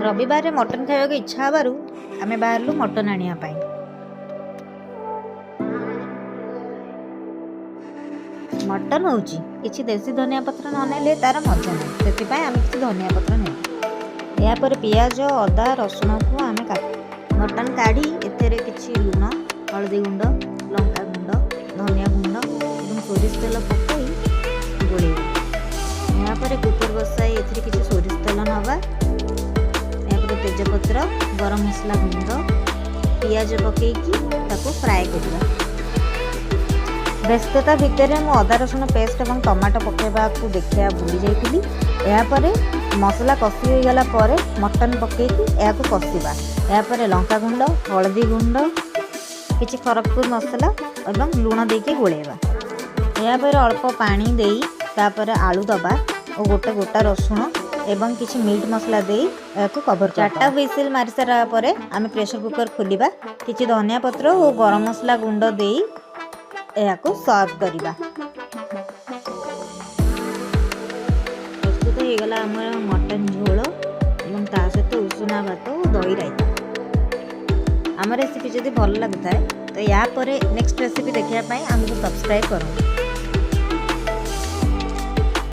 रविवार मटन खाइबा इच्छा हबारु आमे बाहरलु मटन आनिया पाई। मटन होउची किछि देसी धनिया पत्र न नेले तार मजा नहीं, सेतिपाई आमे किछि धनिया पत्र नै। या पर पियाज अदा रसुण को आमे मटन काढ़ी एथेरे किछि लूण हळदी गुंड लंका गुंड धनिया गुंड एवं सोरिष तेल पकाई गोळेबा। या पर कुकर बसाई एथेरे किछि सोरिष तेल नबा, या पर तेजपत्र गरम मसला गुंड पियाज पकेकी ताको फ्राए करबा। व्यस्तता भितर मु अदा रसुण पेस्ट और टमाटो पकेबा को देखिया भूली जाइतिली। या पर मसला कषि हो गला पर मटन पकेकी या को कषिबा। या पर लंका गुंड हळदी गुंड किछि खरगपुर मसला और लूण देके गोळेबा। या पर अल्प पानी देई तापर आलू दबा और गोटे गोटा रसुण एवं किछि मीट मसला देई याको कवर कर। 4टा व्हिसिल मारि सारा परे आमे प्रेशर कुकर खोलिबा। किछि धनिया पत्र और गरम मसला गुंड देई याको सर्व करिबा। प्रस्तुत हो गला हमर मटन झोल एवं ता सहित उषुना भात और दही रायता। आम रेसिपी जदि भल लगता है तो या पर नेक्स्ट रेसिपी देखिया पाई हमको सब्सक्राइब करो।